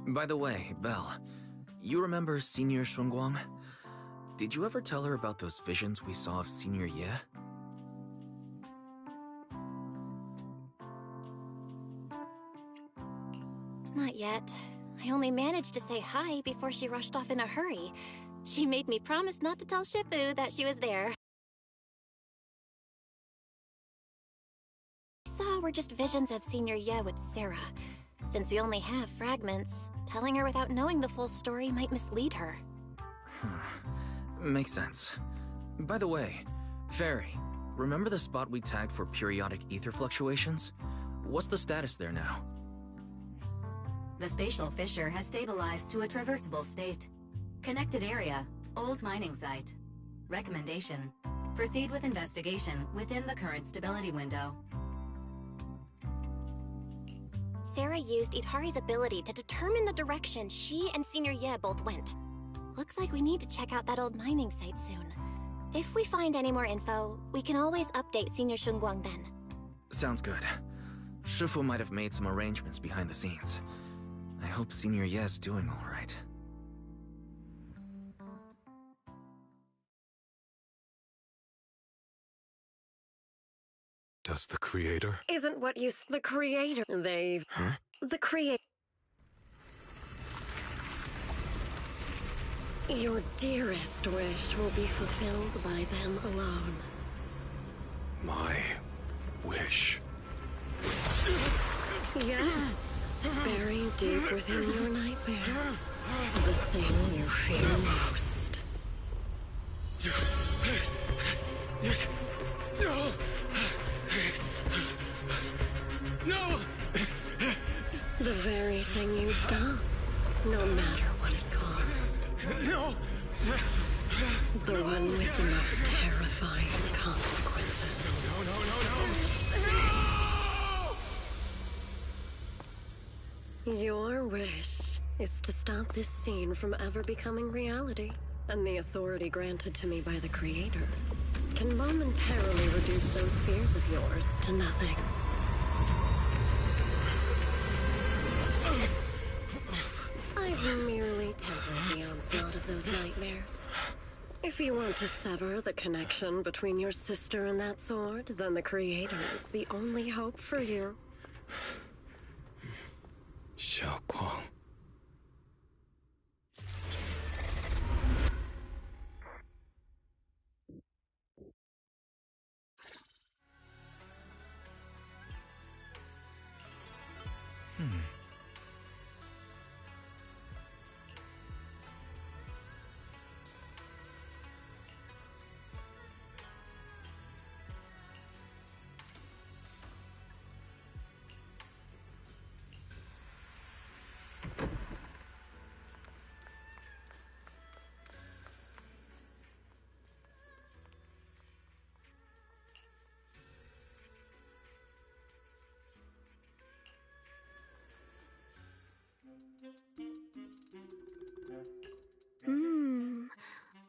By the way, Belle, you remember Senior Shunguang? Did you ever tell her about those visions we saw of Senior Ye? Not yet. I only managed to say hi before she rushed off in a hurry. She made me promise not to tell Shifu that she was there. Saw were just visions of Senior Ye with Sarah. Since we only have fragments, telling her without knowing the full story might mislead her. Makes sense. By the way, Fairy, remember the spot we tagged for periodic ether fluctuations? What's the status there now? The spatial fissure has stabilized to a traversable state. Connected area, old mining site. Recommendation: proceed with investigation within the current stability window. Sarah used Idhari's ability to determine the direction she and Senior Ye both went. Looks like we need to check out that old mining site soon. If we find any more info, we can always update Senior Shunguang then. Sounds good. Shifu might have made some arrangements behind the scenes. I hope Senior Ye's doing all right. Does the creator? Isn't what you the creator. Huh? The creator. Your dearest wish will be fulfilled by them alone. My wish. Yes. Buried deep within your nightmares. The thing you fear most. No! The very thing you'd stop, no matter what it costs. No! The one with the most terrifying consequences. No! Your wish is to stop this scene from ever becoming reality, and the authority granted to me by the Creator can momentarily reduce those fears of yours to nothing. I've merely tempered the onslaught of those nightmares. If you want to sever the connection between your sister and that sword, then the Creator is the only hope for you. Xiaoguang.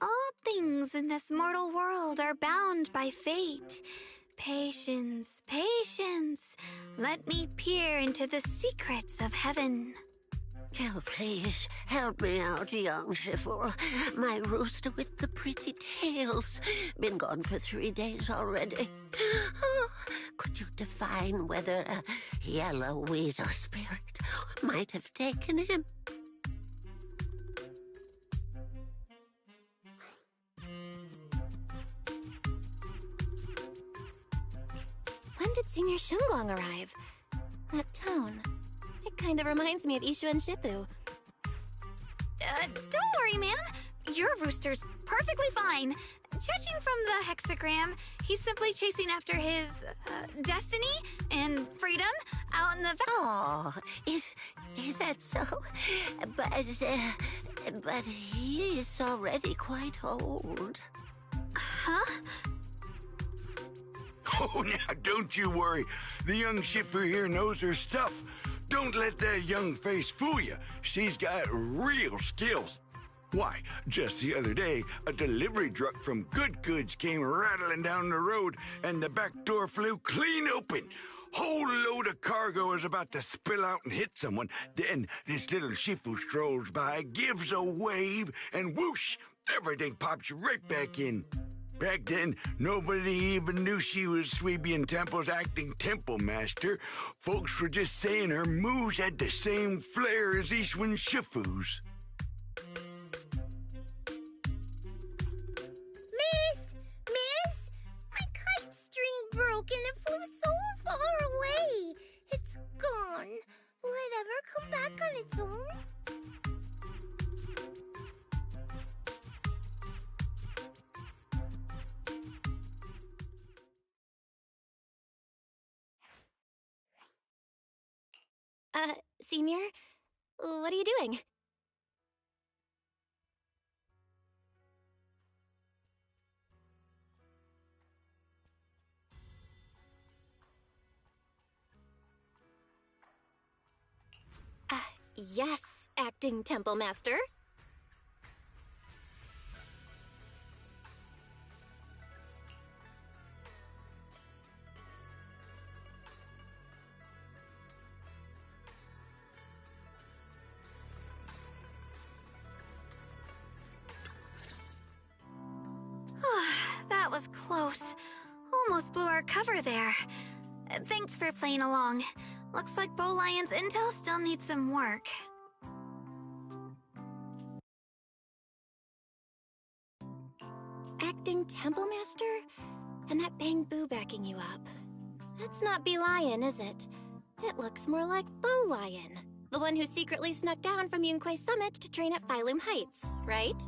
All things in this mortal world are bound by fate. Patience, patience. Let me peer into the secrets of heaven. Oh, please, help me out, young Shifu. My rooster with the pretty tails. Been gone for 3 days already. Oh, could you define whether a yellow weasel spirit might have taken him? When did Senior Shunguang arrive? That tone. It kind of reminds me of Ishu and Shifu. Don't worry, ma'am. Your rooster's perfectly fine. Judging from the hexagram, he's simply chasing after his destiny and freedom out in the... Oh, is that so? But he is already quite old. Huh? Oh, now, don't you worry. The young Shifu here knows her stuff. Don't let that young face fool you. She's got real skills. Why, just the other day, a delivery truck from Good Goods came rattling down the road, and the back door flew clean open. Whole load of cargo is about to spill out and hit someone. Then this little Shifu strolls by, gives a wave, and whoosh, everything pops right back in. Back then, nobody even knew she was Sweebian Temple's acting temple master. Folks were just saying her moves had the same flair as Ishwin Shifu's. Miss, my kite string broke and it flew so far away. It's gone. Will it ever come back on its own? Senior? What are you doing? Yes, acting temple master. That was close. Almost blew our cover there. Thanks for playing along. Looks like Bow Lion's intel still needs some work. Acting temple master? And that Bang Boo backing you up. That's not Bee Lion, is it? It looks more like Bow Lion. The one who secretly snuck down from Yunquay Summit to train at Phylum Heights, right?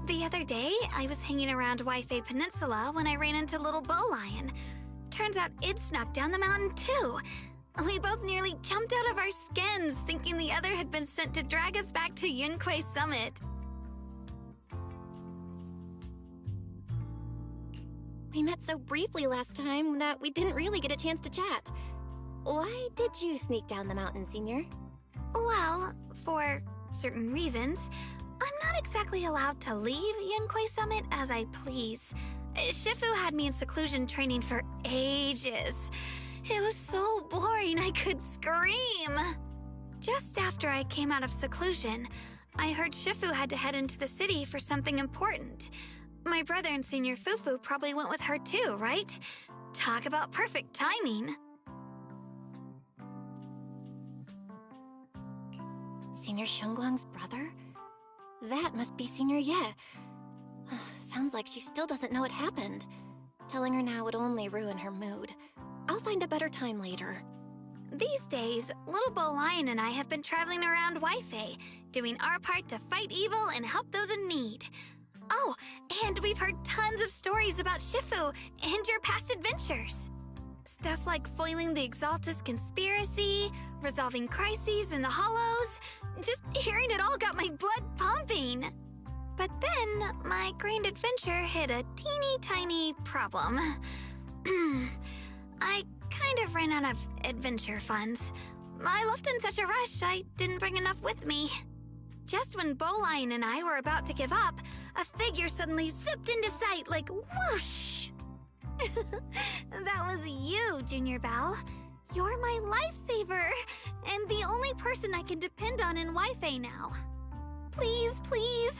The other day, I was hanging around Waifei Peninsula when I ran into little Bow Lion. Turns out it snuck down the mountain too. We both nearly jumped out of our skins, thinking the other had been sent to drag us back to Yunquay Summit. We met so briefly last time that we didn't really get a chance to chat. Why did you sneak down the mountain, Senior? Well, for certain reasons, I'm not exactly allowed to leave Yunquay Summit as I please. Shifu had me in seclusion training for ages. It was so boring I could scream. Just after I came out of seclusion, I heard Shifu had to head into the city for something important. My brother and Senior Fufu probably went with her too, right? Talk about perfect timing. Senior Shunguang's brother? That must be Senior Ye. Sounds like she still doesn't know what happened. Telling her now would only ruin her mood. I'll find a better time later. These days, little Bow Lion and I have been traveling around Waifei, doing our part to fight evil and help those in need. Oh, and we've heard tons of stories about Shifu and your past adventures. Stuff like foiling the Exaltus conspiracy, resolving crises in the Hollows. Just hearing it all got my blood pumping. But then, my grand adventure hit a teeny tiny problem. I kind of ran out of adventure funds. I left in such a rush, I didn't bring enough with me. Just when Bow Lion and I were about to give up, a figure suddenly zipped into sight like whoosh! That was you, Junior Belle. You're my lifesaver, and the only person I can depend on in Waifei now. Please, please,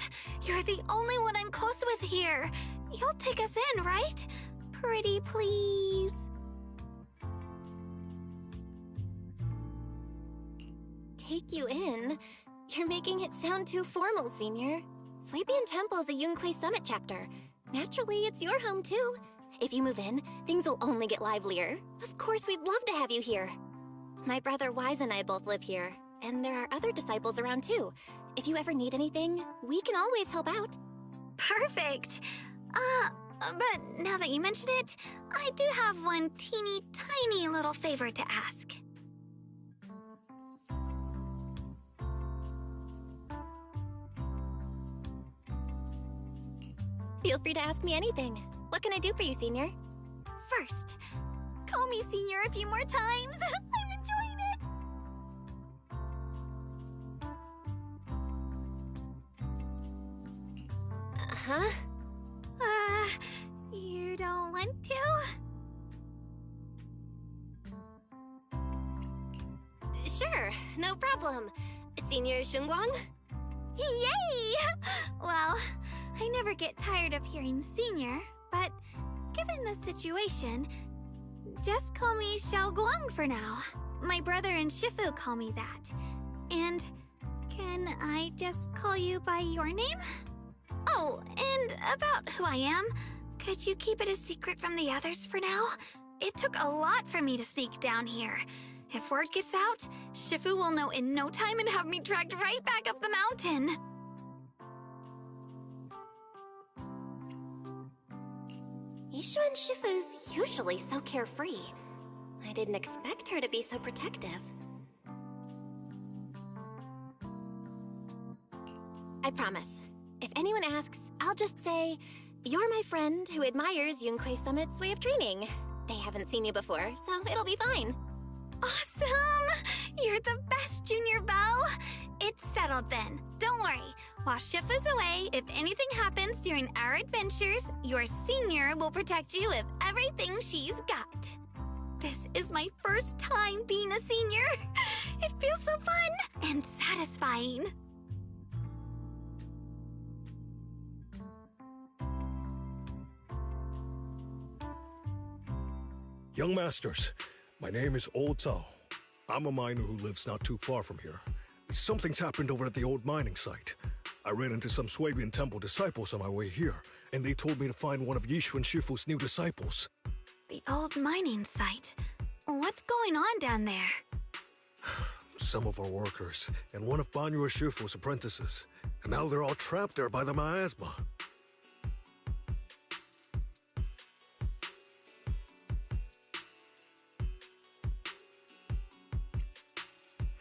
you're the only one I'm close with here. You'll take us in, right? Pretty please. Take you in? You're making it sound too formal, Senior. Swabian Temple's a Yunquay Summit chapter. Naturally, it's your home too. If you move in, things will only get livelier. Of course, we'd love to have you here. My brother Wise and I both live here, and there are other disciples around too. If you ever need anything, we can always help out. Perfect. But now that you mention it, I do have one teeny tiny little favor to ask. Feel free to ask me anything. What can I do for you, Senior? First, call me Senior a few more times. I'm in Huh? You don't want to? Sure, no problem. Senior Shunguang? Yay! Well, I never get tired of hearing senior, but given the situation, just call me Xiao Guang for now. My brother and Shifu call me that. And can I just call you by your name? Oh, and about who I am, could you keep it a secret from the others for now? It took a lot for me to sneak down here. If word gets out, Shifu will know in no time and have me dragged right back up the mountain. Yishuan Shifu's usually so carefree. I didn't expect her to be so protective. I promise. If anyone asks, I'll just say, you're my friend who admires Yunquei Summit's way of training. They haven't seen you before, so it'll be fine. Awesome! You're the best, Junior Belle! It's settled then. Don't worry. While Shifu's away, if anything happens during our adventures, your senior will protect you with everything she's got. This is my first time being a senior. It feels so fun and satisfying. Young Masters, my name is Old Zhao. I'm a miner who lives not too far from here. Something's happened over at the old mining site. I ran into some Swabian Temple disciples on my way here, and they told me to find one of Yishuan Shifu's new disciples. The old mining site? What's going on down there? Some of our workers, and one of Banyue Shifu's apprentices. And now they're all trapped there by the miasma.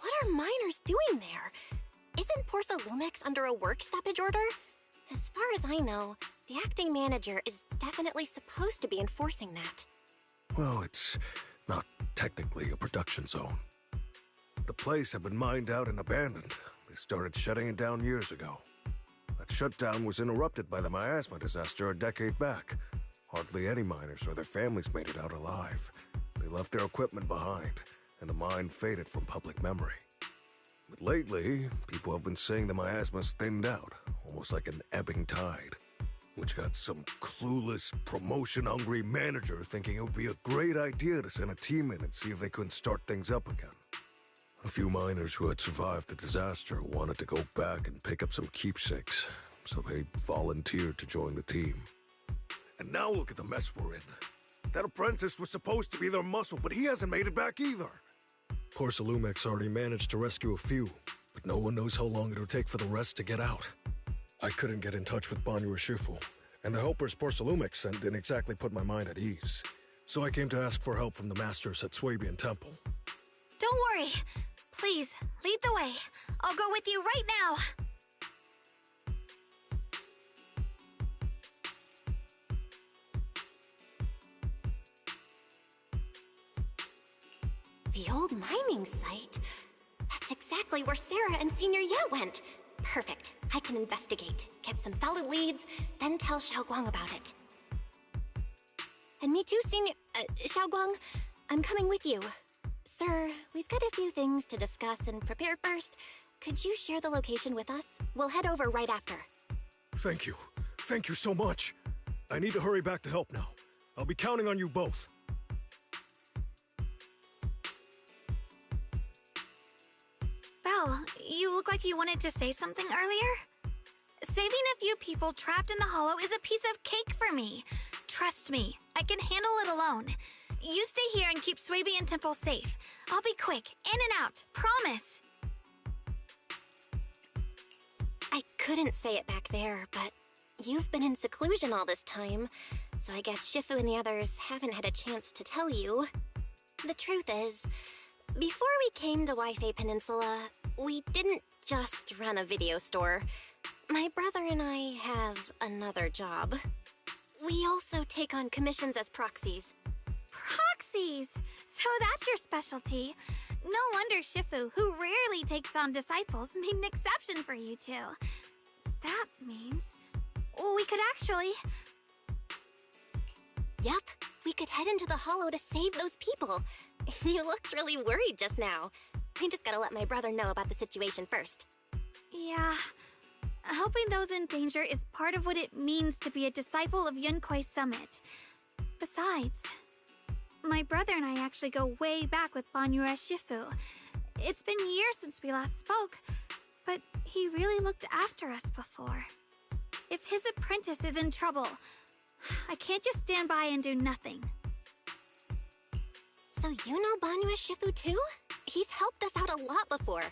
What are miners doing there? Isn't Porsa Lumix under a work stoppage order? As far as I know, the acting manager is definitely supposed to be enforcing that. Well, it's not technically a production zone. The place had been mined out and abandoned. They started shutting it down years ago. That shutdown was interrupted by the miasma disaster a decade back. Hardly any miners or their families made it out alive. They left their equipment behind, and the mine faded from public memory. But lately, people have been saying the miasma's thinned out, almost like an ebbing tide, which got some clueless, promotion-hungry manager thinking it would be a great idea to send a team in and see if they couldn't start things up again. A few miners who had survived the disaster wanted to go back and pick up some keepsakes, so they volunteered to join the team. And now look at the mess we're in. That apprentice was supposed to be their muscle, but he hasn't made it back either. Porsa Lumix already managed to rescue a few, but no one knows how long it'll take for the rest to get out. I couldn't get in touch with Banyue Shifu, and the helpers Porsa Lumix sent didn't exactly put my mind at ease. So I came to ask for help from the masters at Swabian Temple. Don't worry. Please, lead the way. I'll go with you right now. The old mining site? That's exactly where Sarah and Senior Ye went. Perfect. I can investigate, get some solid leads, then tell Xiaoguang about it. And me too, Senior... Xiaoguang, I'm coming with you. Sir, we've got a few things to discuss and prepare first. Could you share the location with us? We'll head over right after. Thank you. Thank you so much. I need to hurry back to help now. I'll be counting on you both. Belle, you look like you wanted to say something earlier? Saving a few people trapped in the hollow is a piece of cake for me. Trust me, I can handle it alone. You stay here and keep Swabian Temple safe. I'll be quick, in and out, promise. I couldn't say it back there, but you've been in seclusion all this time, so I guess Shifu and the others haven't had a chance to tell you. The truth is, before we came to Waifei Peninsula, we didn't just run a video store. My brother and I have another job. We also take on commissions as proxies. Proxies! So that's your specialty. No wonder Shifu, who rarely takes on disciples, made an exception for you two. That means... we could actually... Yup, we could head into the Hollow to save those people. You looked really worried just now. I just gotta let my brother know about the situation first. Yeah. Helping those in danger is part of what it means to be a disciple of Yunkwei Summit. Besides, my brother and I actually go way back with Banyue Shifu. It's been years since we last spoke, but he really looked after us before. If his apprentice is in trouble, I can't just stand by and do nothing. So you know Banyue Shifu too? He's helped us out a lot before.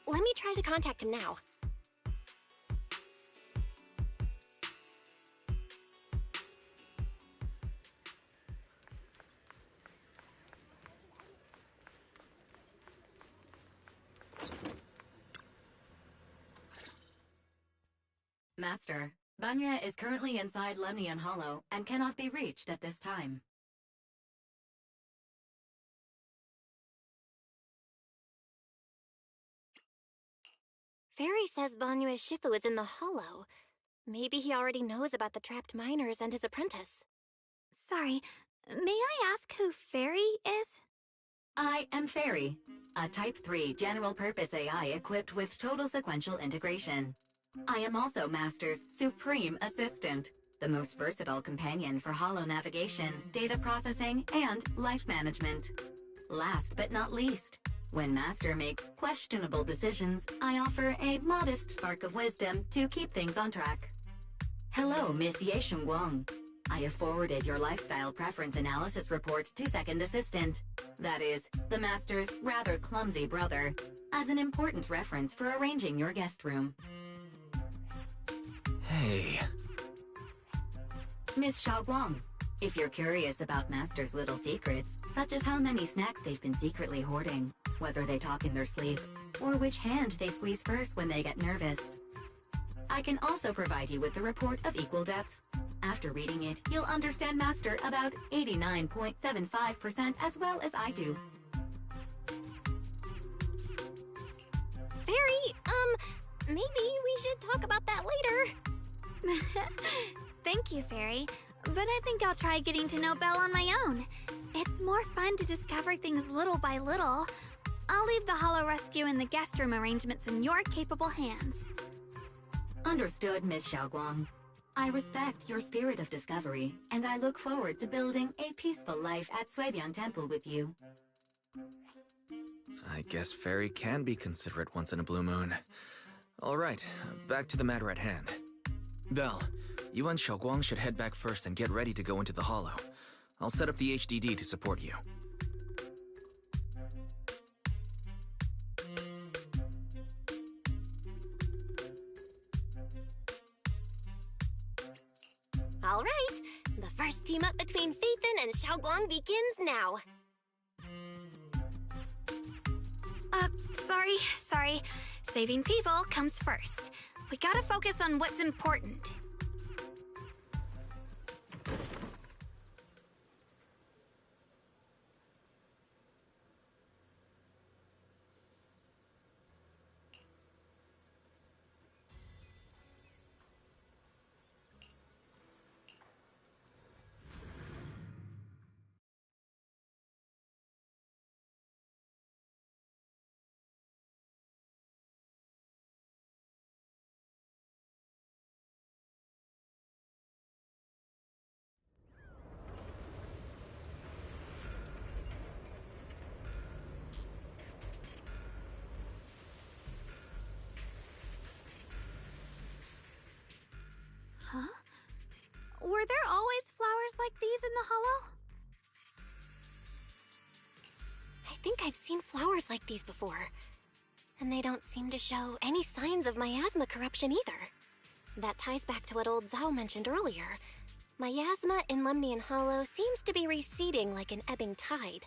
Let me try to contact him now. Master, Banyue is currently inside Lemnian Hollow and cannot be reached at this time. Fairy says Banyue Shifu is in the Hollow. Maybe he already knows about the trapped miners and his apprentice. Sorry, may I ask who Fairy is? I am Fairy, a Type 3 general-purpose AI equipped with total sequential integration. I am also Master's supreme assistant, the most versatile companion for holo navigation, data processing, and life management. Last but not least, when Master makes questionable decisions, I offer a modest spark of wisdom to keep things on track. Hello, Miss Ye Shengguang. I have forwarded your lifestyle preference analysis report to Second Assistant, that is, the Master's rather clumsy brother, as an important reference for arranging your guest room. Hey. Miss Xiaoguang, if you're curious about Master's little secrets, such as how many snacks they've been secretly hoarding, whether they talk in their sleep, or which hand they squeeze first when they get nervous, I can also provide you with a report of equal depth. After reading it, you'll understand Master about 89.75% as well as I do. Fairy, maybe we should talk about that later. Thank you, Fairy, but I think I'll try getting to know Belle on my own. It's more fun to discover things little by little. I'll leave the Hollow Rescue and the guest room arrangements in your capable hands. Understood, Miss Xiaoguang. I respect your spirit of discovery, and I look forward to building a peaceful life at Suibian Temple with you. I guess Fairy can be considerate once in a blue moon. Alright, back to the matter at hand. Belle, you and Xiaoguang should head back first and get ready to go into the Hollow. I'll set up the HDD to support you. Alright, the first team up between Phaethon and Xiaoguang begins now. Sorry. Saving people comes first. We gotta focus on what's important. Huh? Were there always flowers like these in the Hollow? I think I've seen flowers like these before. And they don't seem to show any signs of miasma corruption either. That ties back to what old Zhao mentioned earlier. Miasma in Lemnian Hollow seems to be receding like an ebbing tide.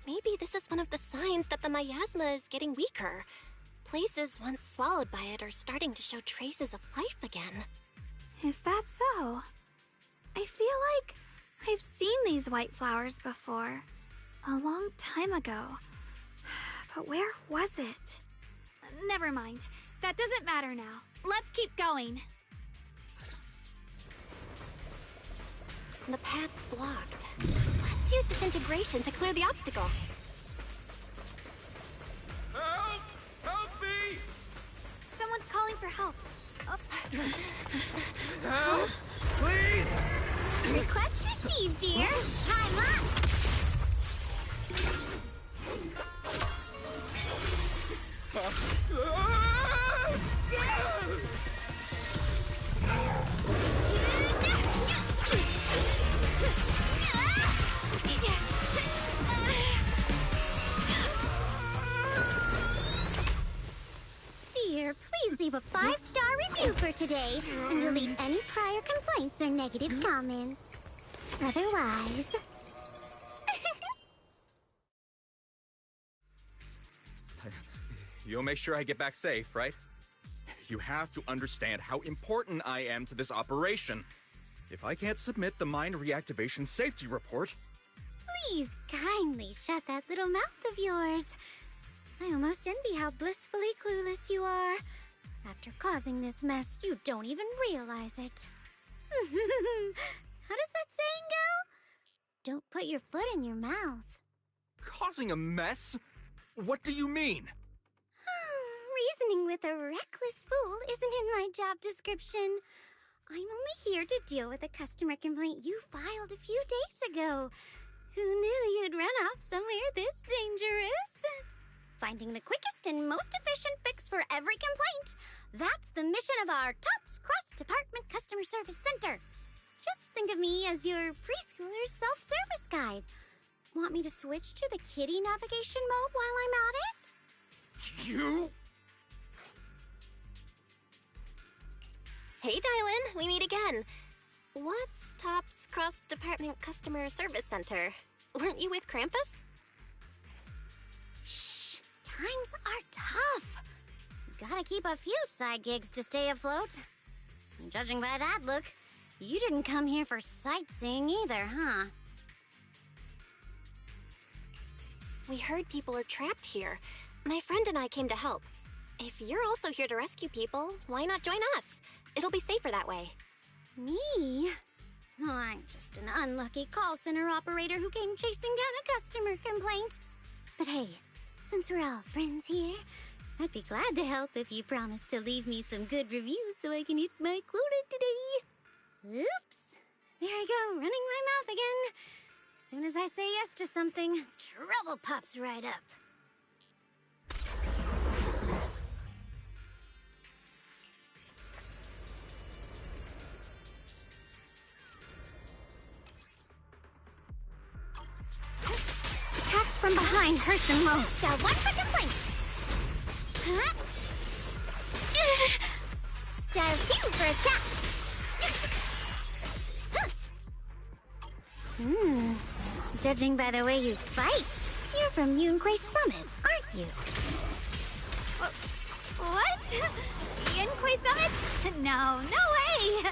Maybe this is one of the signs that the miasma is getting weaker. Places once swallowed by it are starting to show traces of life again. Is that so? I feel like I've seen these white flowers before. A long time ago. But where was it? Never mind. That doesn't matter now. Let's keep going. The path's blocked. Let's use disintegration to clear the obstacle. Help! Help me! Someone's calling for help. Oh. Help! Please! Request received, dear. Time up! Dear, please leave a 5-star review for today and delete any prior complaints or negative comments. Otherwise... You'll make sure I get back safe, right? You have to understand how important I am to this operation. If I can't submit the mine reactivation safety report... Please kindly shut that little mouth of yours. I almost envy how blissfully clueless you are. After causing this mess, you don't even realize it. How does that saying go? Don't put your foot in your mouth. Causing a mess? What do you mean? Reasoning with a reckless fool isn't in my job description. I'm only here to deal with a customer complaint you filed a few days ago. Who knew you'd run off somewhere this dangerous? Finding the quickest and most efficient fix for every complaint. That's the mission of our TOPS Cross-Department Customer Service Center. Just think of me as your preschooler's self-service guide. Want me to switch to the kiddie navigation mode while I'm at it? You? Hey, Dylan, we meet again. What's TOPS Cross-Department Customer Service Center? Weren't you with Krampus? Shh, times are tough. Gotta keep a few side gigs to stay afloat. And judging by that look, you didn't come here for sightseeing either, huh? We heard people are trapped here. My friend and I came to help. If you're also here to rescue people, why not join us? It'll be safer that way. Me? I'm just an unlucky call center operator who came chasing down a customer complaint. But hey, since we're all friends here, I'd be glad to help if you promise to leave me some good reviews so I can hit my quota today. Oops. There I go, running my mouth again. As soon as I say yes to something, trouble pops right up. Attacks from behind hurt the most. Got one for complaints. Huh? Dial 2 for attack. Judging by the way you fight, you're from Yunquay Summit, aren't you? What? Yunquay Summit? No, no way!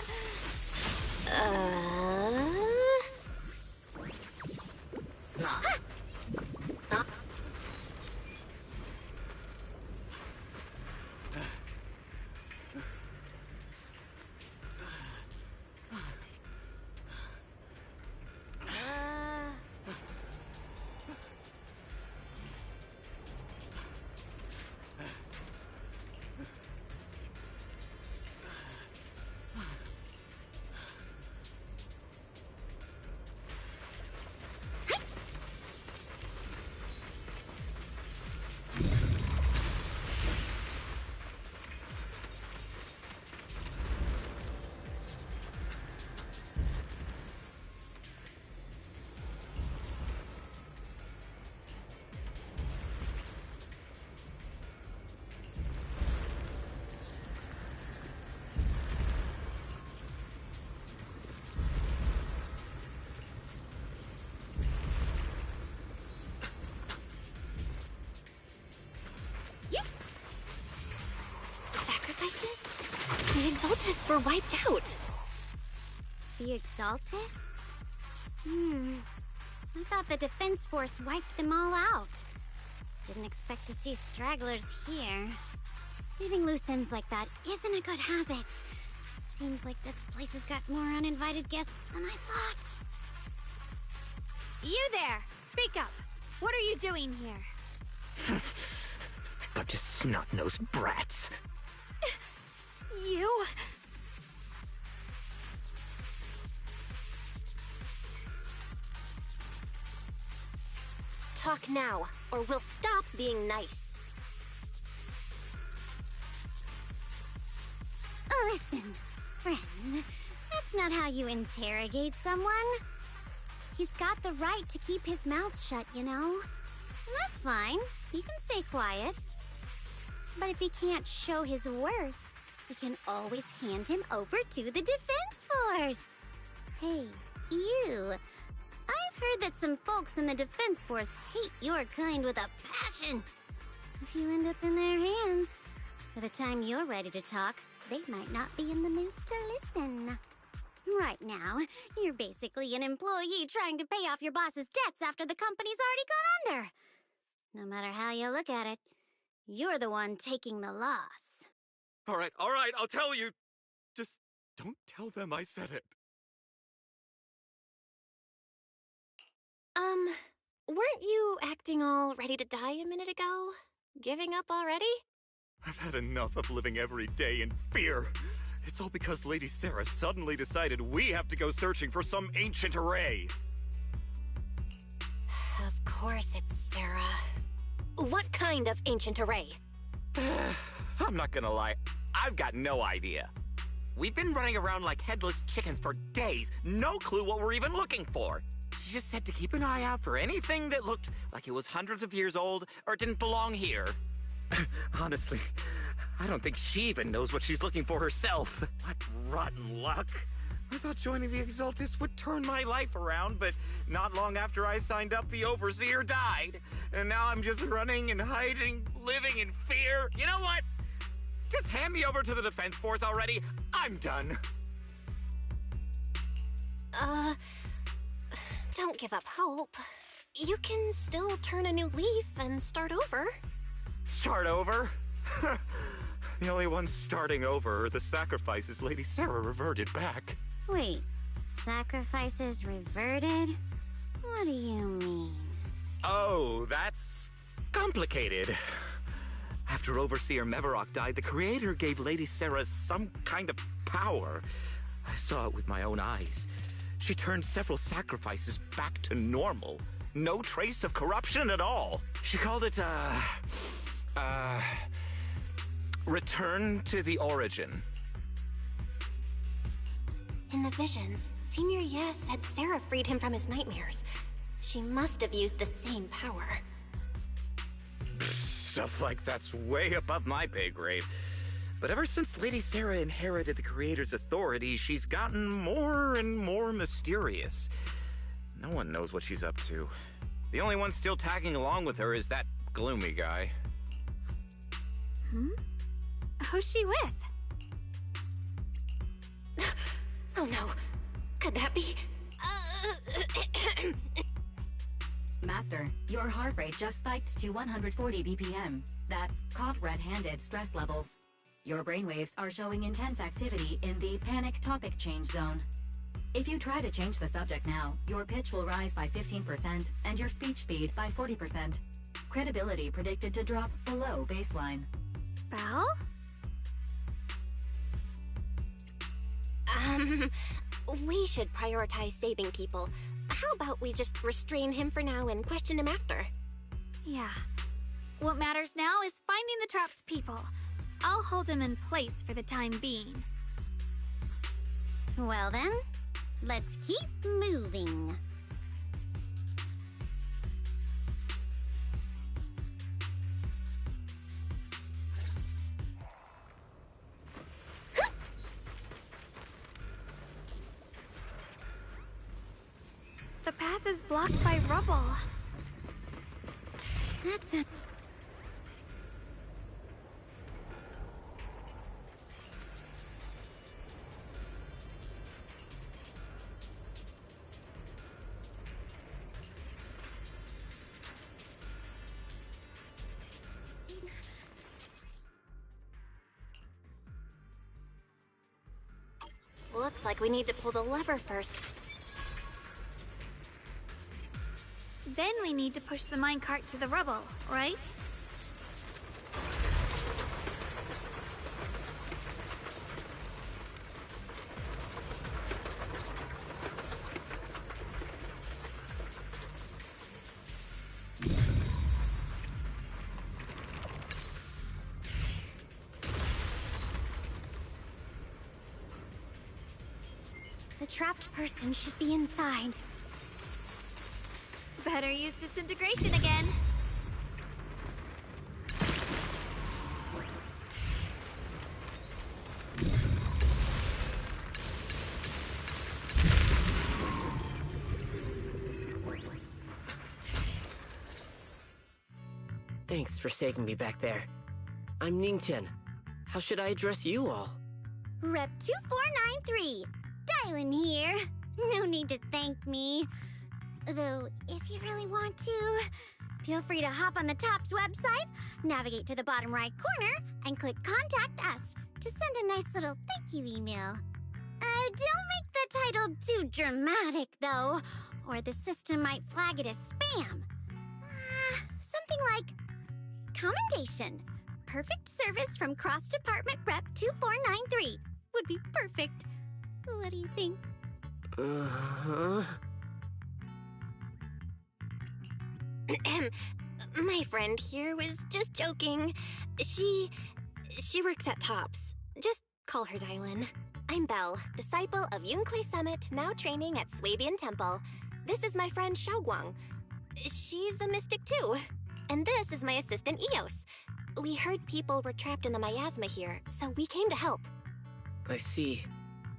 The Exaltists were wiped out. The Exaltists? I thought the Defense Force wiped them all out. Didn't expect to see stragglers here. Leaving loose ends like that isn't a good habit. Seems like this place has got more uninvited guests than I thought. You there! Speak up! What are you doing here? Bunch of snot-nosed brats. You... Talk now, or we'll stop being nice. Listen, friends, that's not how you interrogate someone. He's got the right to keep his mouth shut, you know? And that's fine. He can stay quiet. But if he can't show his worth, we can always hand him over to the Defense Force. Hey, you. I've heard that some folks in the Defense Force hate your kind with a passion. If you end up in their hands, by the time you're ready to talk, they might not be in the mood to listen. Right now, you're basically an employee trying to pay off your boss's debts after the company's already gone under. No matter how you look at it, you're the one taking the loss. All right, I'll tell you. Just don't tell them I said it. Weren't you acting all ready to die a minute ago? Giving up already? I've had enough of living every day in fear. It's all because Lady Sarah suddenly decided we have to go searching for some ancient array. Of course it's Sarah. What kind of ancient array? I'm not gonna lie, I've got no idea. We've been running around like headless chickens for days, no clue what we're even looking for. She just said to keep an eye out for anything that looked like it was hundreds of years old or didn't belong here. Honestly, I don't think she even knows what she's looking for herself. What rotten luck. I thought joining the Exaltis would turn my life around, but not long after I signed up, the Overseer died. And now I'm just running and hiding, living in fear. You know what? Just hand me over to the Defense Force already. I'm done. Don't give up hope. You can still turn a new leaf and start over. Start over? The only ones starting over are the sacrifices Lady Sarah reverted back. Wait, sacrifices reverted? What do you mean? Oh, that's complicated. After Overseer Mevarok died, the Creator gave Lady Sarah some kind of power. I saw it with my own eyes. She turned several sacrifices back to normal. No trace of corruption at all. She called it, return to the origin. In the visions, Senior Ye said Sarah freed him from his nightmares. She must have used the same power. Stuff like that's way above my pay grade. But ever since Lady Sarah inherited the Creator's authority, she's gotten more and more mysterious. No one knows what she's up to. The only one still tagging along with her is that gloomy guy. Who's she with? Oh no. Could that be? Master, your heart rate just spiked to 140 BPM. That's caught red-handed stress levels. Your brainwaves are showing intense activity in the panic topic change zone. If you try to change the subject now, your pitch will rise by 15% and your speech speed by 40%. Credibility predicted to drop below baseline. Belle? We should prioritize saving people. How about we just restrain him for now and question him after? Yeah. What matters now is finding the trapped people. I'll hold him in place for the time being. Well then, let's keep moving. The path is blocked by rubble. That's a... Looks like we need to pull the lever first. Then we need to push the minecart to the rubble, right? The trapped person should be inside. Better use disintegration again. Thanks for saving me back there. I'm Ningtian. How should I address you all? Rep 2493. Dylan here. No need to thank me. Though, if you really want to, feel free to hop on the TOPS website, navigate to the bottom right corner, and click Contact Us to send a nice little thank you email. Don't make the title too dramatic, though, or the system might flag it as spam. Something like, Commendation. Perfect service from Cross Department Rep 2493 would be perfect. What do you think? My friend here was just joking. She works at TOPS. Just call her Dylan. I'm Belle, disciple of Yunque Summit, now training at Swabian Temple. This is my friend Xiaoguang. She's a mystic too. And this is my assistant Eos. We heard people were trapped in the miasma here, so we came to help. I see.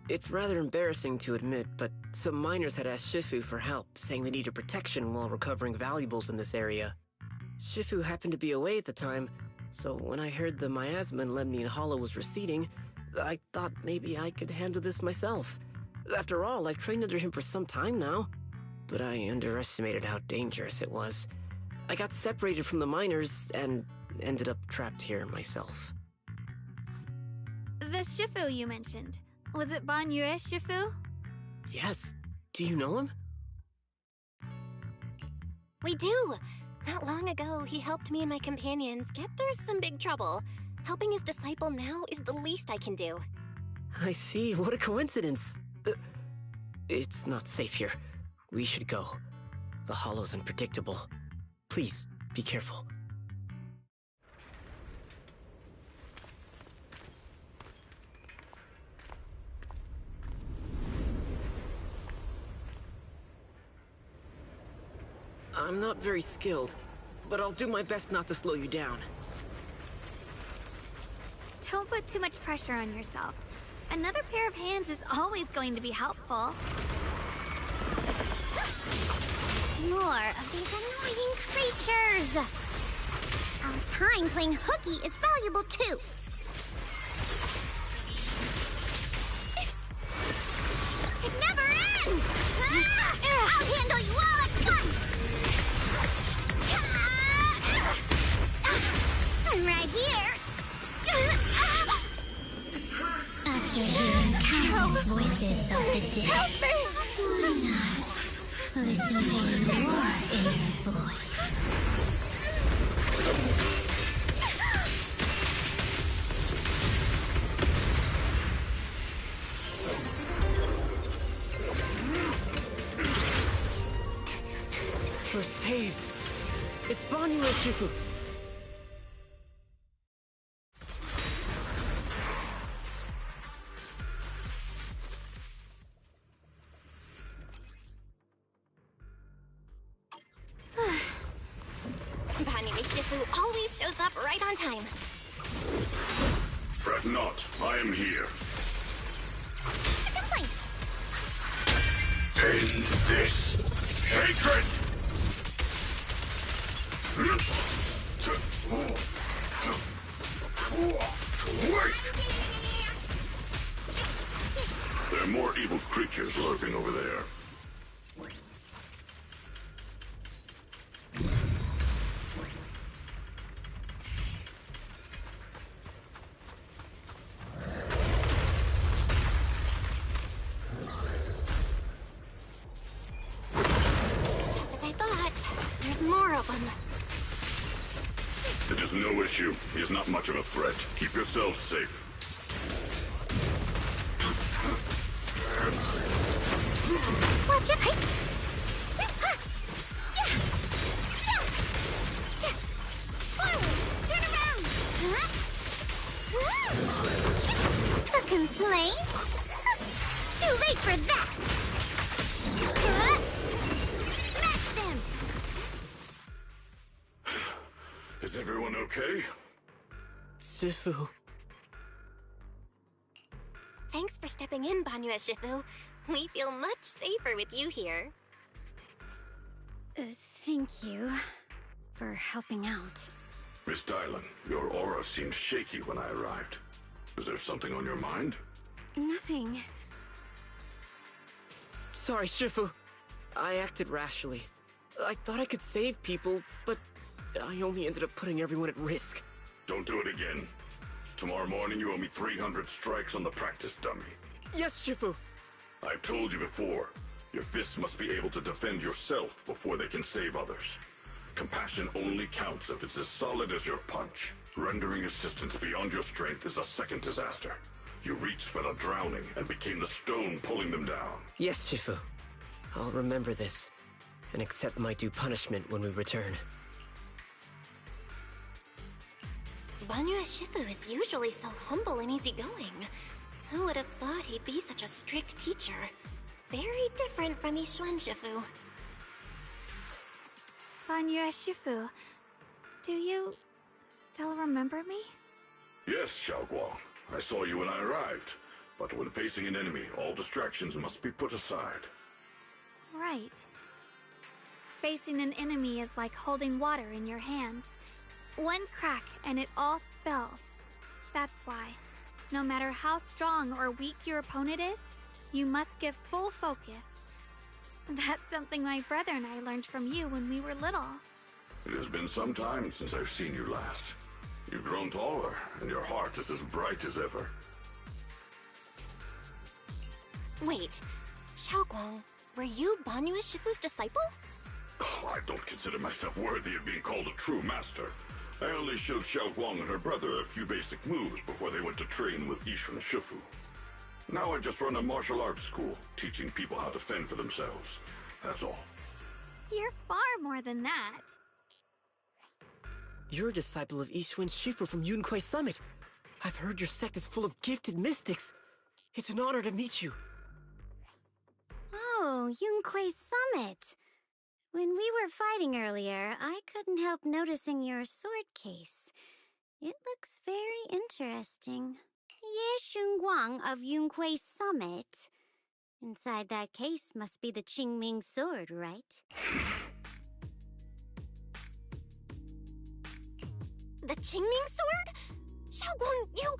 It's rather embarrassing to admit, but some miners had asked Shifu for help, saying they needed protection while recovering valuables in this area. Shifu happened to be away at the time, so when I heard the miasma in Lemnian Hollow was receding, I thought maybe I could handle this myself. After all, I've trained under him for some time now. But I underestimated how dangerous it was. I got separated from the miners and ended up trapped here myself. The Shifu you mentioned. Was it Ban Yue Shifu? Yes. Do you know him? We do! Not long ago, he helped me and my companions get through some big trouble. Helping his disciple now is the least I can do. I see. What a coincidence. It's not safe here. We should go. The hollow's unpredictable. Please, be careful. I'm not very skilled, but I'll do my best not to slow you down. Don't put too much pressure on yourself. Another pair of hands is always going to be helpful. More of these annoying creatures! Our time playing hooky is valuable too. It never ends! I'll handle you all at once! I'm right here! After hearing countless voices of the dead, why not listen to your inner voice? We're saved! It's Ban Yue Shifu! Ban Yue Shifu always shows up right on time. Fret not, I am here. Complaints! End this hatred! Wait! There are more evil creatures lurking over there. of them. It is no issue. He is not much of a threat. Keep yourselves safe. Watch it! Forward! Turn around! A complaint? Too late for that! Smash them! Is everyone okay? Shifu. Thanks for stepping in, Banyue Shifu. We feel much safer with you here. Thank you for helping out. Miss Dylan, your aura seemed shaky when I arrived. Is there something on your mind? Nothing. Sorry, Shifu. I acted rashly. I thought I could save people, but I only ended up putting everyone at risk. Don't do it again. Tomorrow morning you owe me 300 strikes on the practice dummy. Yes, Shifu. I've told you before, your fists must be able to defend yourself before they can save others. Compassion only counts if it's as solid as your punch. Rendering assistance beyond your strength is a second disaster. You reached for the drowning and became the stone pulling them down. Yes, Shifu. I'll remember this and accept my due punishment when we return. Banyue Shifu is usually so humble and easygoing. Who would have thought he'd be such a strict teacher? Very different from Yixuan Shifu. Banyue Shifu, do you still remember me? Yes, Xiaoguang. I saw you when I arrived. But when facing an enemy, all distractions must be put aside. Right. Facing an enemy is like holding water in your hands. One crack and it all spills. That's why, no matter how strong or weak your opponent is, you must give full focus. That's something my brother and I learned from you when we were little. It has been some time since I've seen you last. You've grown taller, and your heart is as bright as ever. Wait, Xiaoguang, were you Banyue Shifu's disciple? Oh, I don't consider myself worthy of being called a true master. I only showed Xiaoguang and her brother a few basic moves before they went to train with Yixuan Shifu. Now I just run a martial arts school, teaching people how to fend for themselves. That's all. You're far more than that. You're a disciple of Yixuan Shifu from Yunquei Summit. I've heard your sect is full of gifted mystics. It's an honor to meet you. Oh, Yunquei Summit. When we were fighting earlier, I couldn't help noticing your sword case. It looks very interesting. Ye Xunguang of Yunquei Summit. Inside that case must be the Qingming sword, right? The Qingming sword? Xiaoguang, you...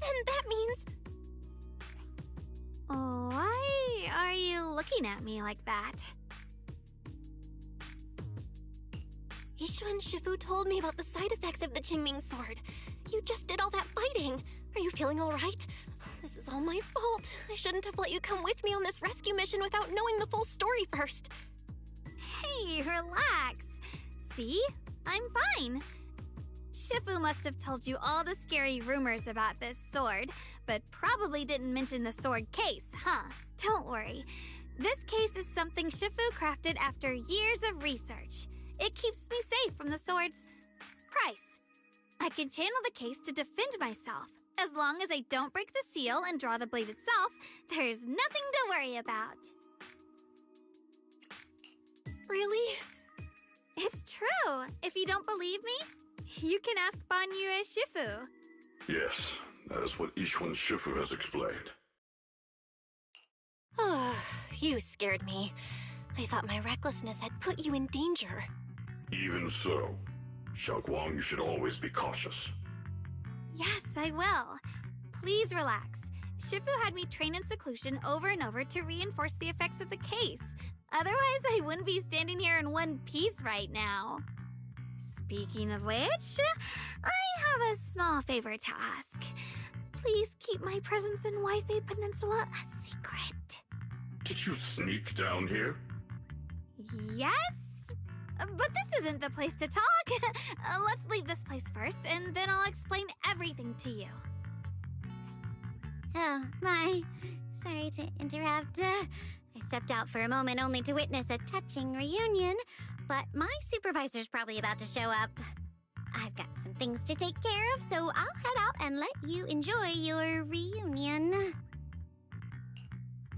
Then that means... Why are you looking at me like that? Yixuan Shifu told me about the side effects of the Qingming sword. You just did all that fighting. Are you feeling all right? This is all my fault. I shouldn't have let you come with me on this rescue mission without knowing the full story first. Hey, relax. See? I'm fine. Shifu must have told you all the scary rumors about this sword, but probably didn't mention the sword case, huh? Don't worry. This case is something Shifu crafted after years of research. It keeps me safe from the sword's price. I can channel the case to defend myself. As long as I don't break the seal and draw the blade itself, there's nothing to worry about. Really? It's true. If you don't believe me, you can ask Banyue Shifu. Yes, that is what Yixuan Shifu has explained. Oh, you scared me. I thought my recklessness had put you in danger. Even so, Xiaoguang, you should always be cautious. Yes, I will. Please relax. Shifu had me train in seclusion over and over to reinforce the effects of the case. Otherwise, I wouldn't be standing here in one piece right now. Speaking of which, I have a small favor to ask. Please keep my presence in Wi-Fi Peninsula a secret. Did you sneak down here? Yes? But this isn't the place to talk. Let's leave this place first, and then I'll explain everything to you. Oh, my. Sorry to interrupt. I stepped out for a moment only to witness a touching reunion, but my supervisor's probably about to show up. I've got some things to take care of, so I'll head out and let you enjoy your reunion.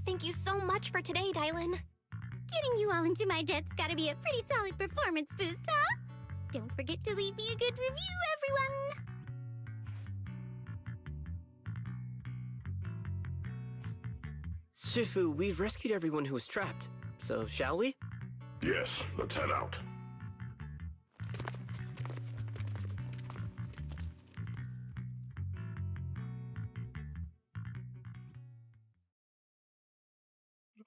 Thank you so much for today, Dylan. Getting you all into my debt's gotta be a pretty solid performance boost, huh? Don't forget to leave me a good review, everyone! Shifu, we've rescued everyone who was trapped, so shall we? Yes, let's head out.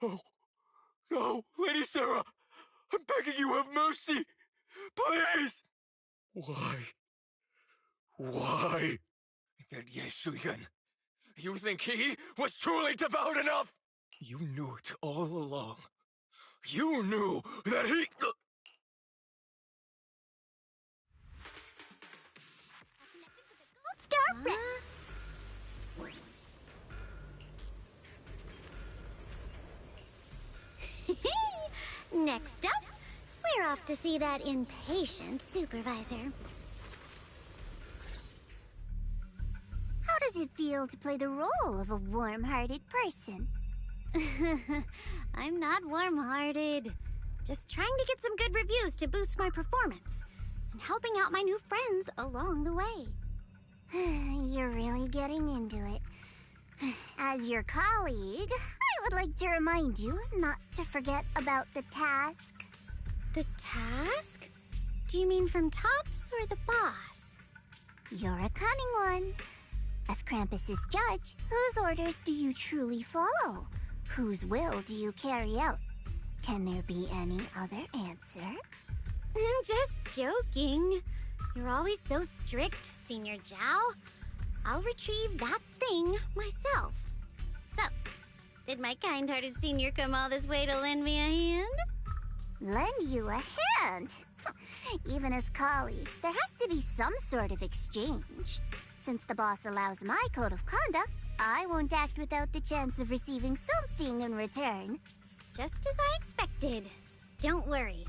No. No, Lady Sarah! I'm begging you, have mercy! Please! Why? Why? That Ye Shuyan. You think he was truly devout enough? You knew it all along. You knew that he... Gold Star Red! Next up, we're off to see that impatient supervisor. How does it feel to play the role of a warm-hearted person? I'm not warm-hearted. Just trying to get some good reviews to boost my performance, and helping out my new friends along the way. You're really getting into it. As your colleague, I would like to remind you not to forget about the task. The task? Do you mean from Tops or the boss? You're a cunning one. As Krampus's judge, whose orders do you truly follow? Whose will do you carry out? Can there be any other answer? I'm just joking. You're always so strict, Senior Zhao. I'll retrieve that thing myself. So, did my kind-hearted senior come all this way to lend me a hand? Lend you a hand? Even as colleagues, there has to be some sort of exchange. Since the boss allows my code of conduct, I won't act without the chance of receiving something in return. Just as I expected. Don't worry.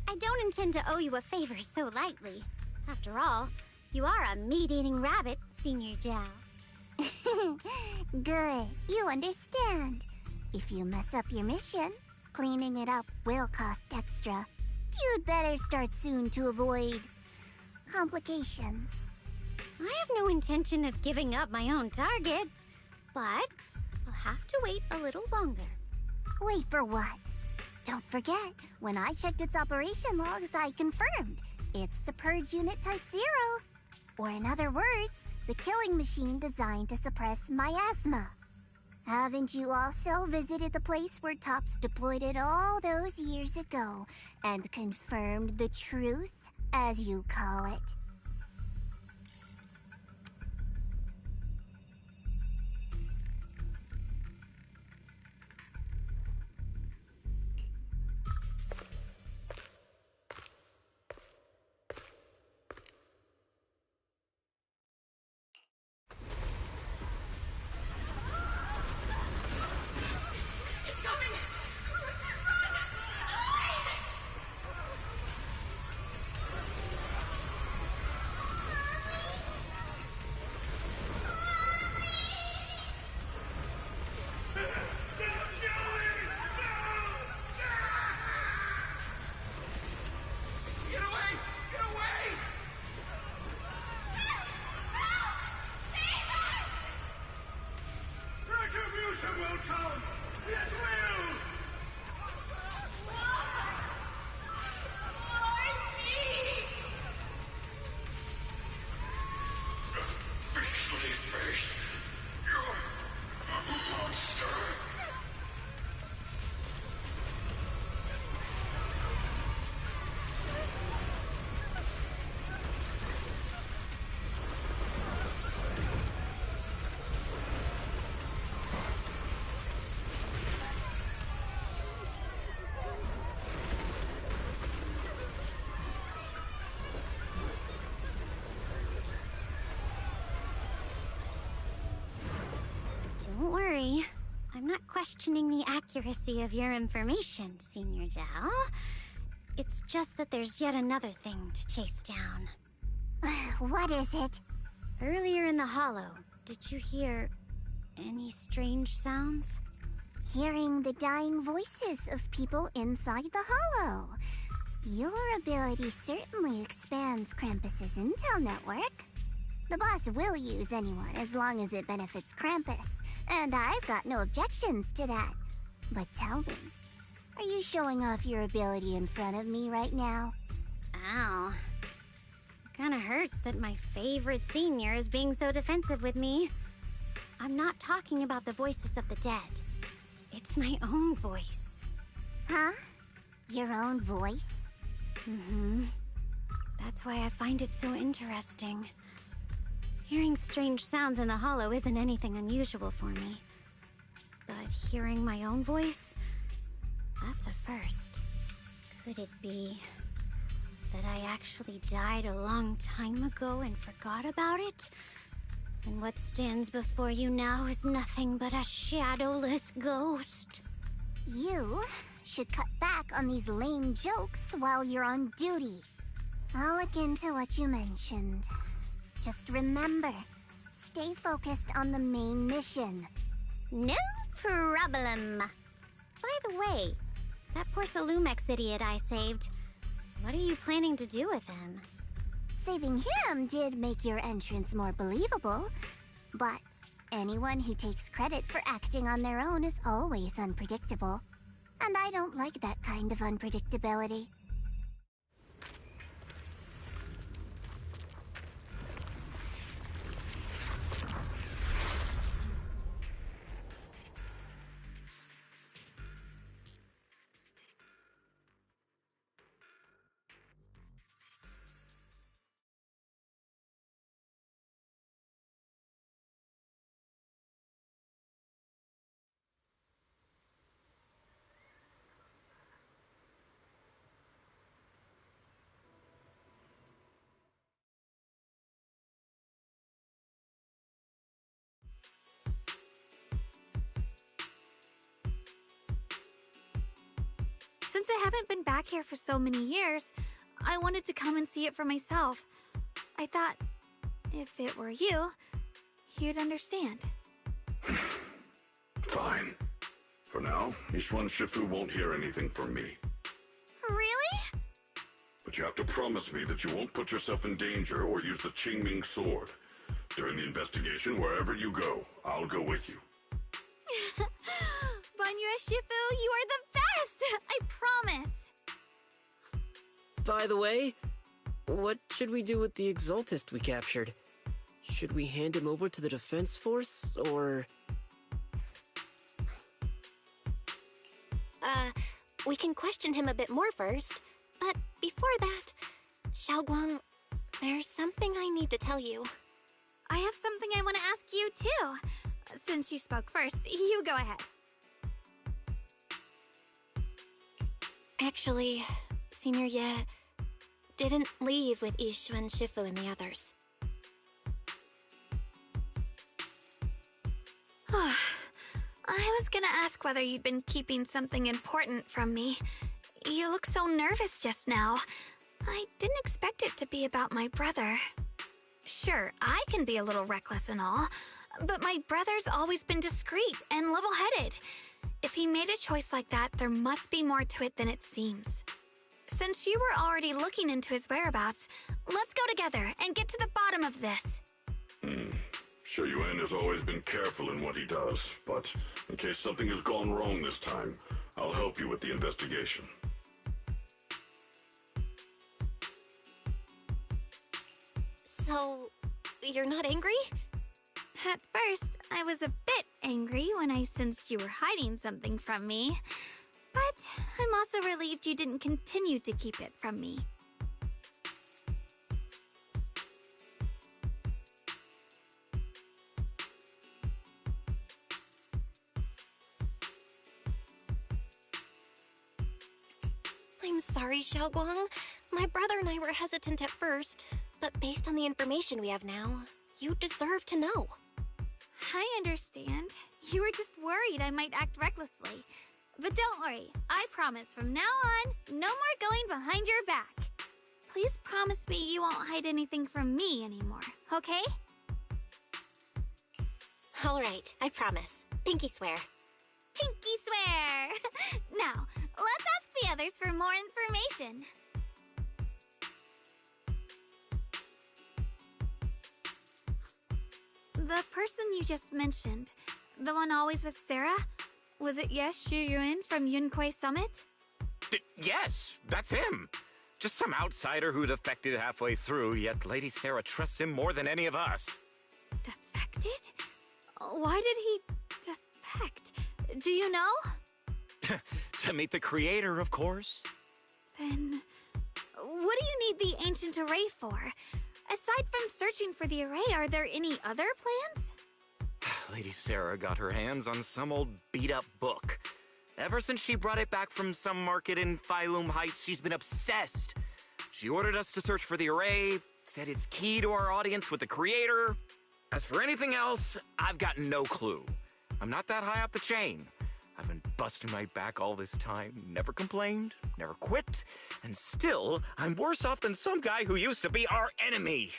I don't intend to owe you a favor so lightly. After all, you are a meat-eating rabbit, Senior Zhao. Good. You understand. If you mess up your mission, cleaning it up will cost extra. You'd better start soon to avoid complications. I have no intention of giving up my own target, but I'll have to wait a little longer. Wait for what? Don't forget, when I checked its operation logs, I confirmed. It's the Purge Unit Type 0. Or in other words, the killing machine designed to suppress miasma. Haven't you also visited the place where Tops deployed it all those years ago and confirmed the truth, as you call it? Don't worry. I'm not questioning the accuracy of your information, Senior Zhao. It's just that there's yet another thing to chase down. What is it? Earlier in the hollow, did you hear any strange sounds? Hearing the dying voices of people inside the hollow. Your ability certainly expands Krampus's intel network. The boss will use anyone as long as it benefits Krampus, and I've got no objections to that. But tell me, are you showing off your ability in front of me right now? Ow. Kinda hurts that my favorite senior is being so defensive with me. I'm not talking about the voices of the dead. It's my own voice. Huh? Your own voice? Mm-hmm. That's why I find it so interesting. Hearing strange sounds in the hollow isn't anything unusual for me. But hearing my own voice, that's a first. Could it be that I actually died a long time ago and forgot about it? And what stands before you now is nothing but a shadowless ghost. You should cut back on these lame jokes while you're on duty. I'll look into what you mentioned. Just remember, stay focused on the main mission. No problem. By the way, that poor Salumex idiot I saved, what are you planning to do with him? Saving him did make your entrance more believable, but anyone who takes credit for acting on their own is always unpredictable. And I don't like that kind of unpredictability. Since I haven't been back here for so many years, I wanted to come and see it for myself. I thought, if it were you, you'd understand. Fine. For now, Yixuan Shifu won't hear anything from me. Really? But you have to promise me that you won't put yourself in danger or use the Qingming sword. During the investigation, wherever you go, I'll go with you. Banyue Shifu, you are the best! I promise! By the way, what should we do with the Exaltist we captured? Should we hand him over to the defense force, or...? We can question him a bit more first. But before that, Xiaoguang, there's something I need to tell you. I have something I want to ask you, too. Since you spoke first, you go ahead. Actually, Senior Ye didn't leave with Yixuan Shifu and the others. I was gonna ask whether you'd been keeping something important from me. You look so nervous just now. I didn't expect it to be about my brother. Sure, I can be a little reckless and all, but my brother's always been discreet and level-headed. If he made a choice like that, there must be more to it than it seems. Since you were already looking into his whereabouts, let's go together and get to the bottom of this. Shi Yuan has always been careful in what he does, but in case something has gone wrong this time, I'll help you with the investigation. So, you're not angry? At first, I was a bit angry when I sensed you were hiding something from me. But I'm also relieved you didn't continue to keep it from me. I'm sorry, Xiaoguang. My brother and I were hesitant at first, but based on the information we have now, you deserve to know. I understand. You were just worried I might act recklessly. But don't worry, I promise from now on, no more going behind your back. Please promise me you won't hide anything from me anymore, okay? Alright, I promise. Pinky swear. Pinky swear! Now, let's ask the others for more information. The person you just mentioned, the one always with Sarah, was it Ye Shuyuan from Yunquei Summit? Yes, that's him. Just some outsider who defected halfway through, yet Lady Sarah trusts him more than any of us. Defected? Why did he defect? Do you know? To meet the creator, of course. Then, what do you need the ancient array for? Aside from searching for the array, are there any other plans? Lady Sarah got her hands on some old beat-up book. Ever since she brought it back from some market in Phylum Heights, she's been obsessed. She ordered us to search for the array, said it's key to our audience with the creator. As for anything else, I've got no clue. I'm not that high up the chain. I've been busting my back all this time, never complained, never quit, and still, I'm worse off than some guy who used to be our enemy.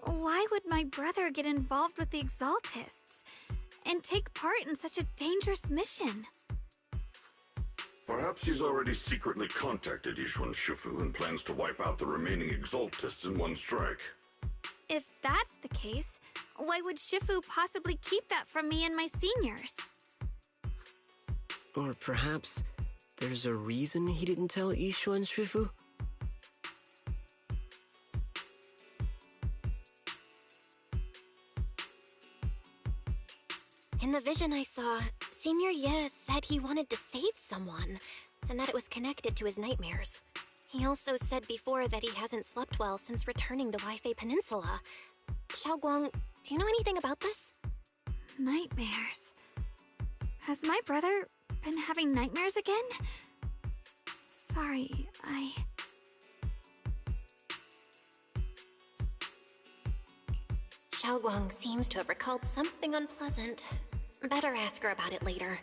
Why would my brother get involved with the Exaltists and take part in such a dangerous mission? Perhaps he's already secretly contacted Yishuan Shifu and plans to wipe out the remaining Exaltists in one strike. If that's the case, why would Shifu possibly keep that from me and my seniors? Or perhaps there's a reason he didn't tell Yishuan Shifu? In the vision I saw, Senior Ye said he wanted to save someone, and that it was connected to his nightmares. He also said before that he hasn't slept well since returning to Weifei Peninsula. Xiaoguang, do you know anything about this? Nightmares. Has my brother been having nightmares again? Sorry, Xiaoguang seems to have recalled something unpleasant. Better ask her about it later.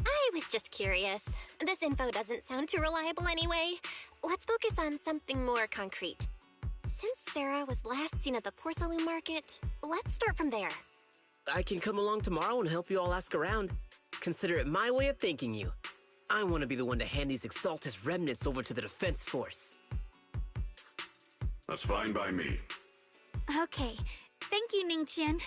I was just curious. This info doesn't sound too reliable anyway. Let's focus on something more concrete. Since Sarah was last seen at the Porcelain Market, let's start from there. I can come along tomorrow and help you all ask around. Consider it my way of thanking you. I want to be the one to hand these Exaltus remnants over to the Defense Force. That's fine by me. Okay. Thank you, Ningqian.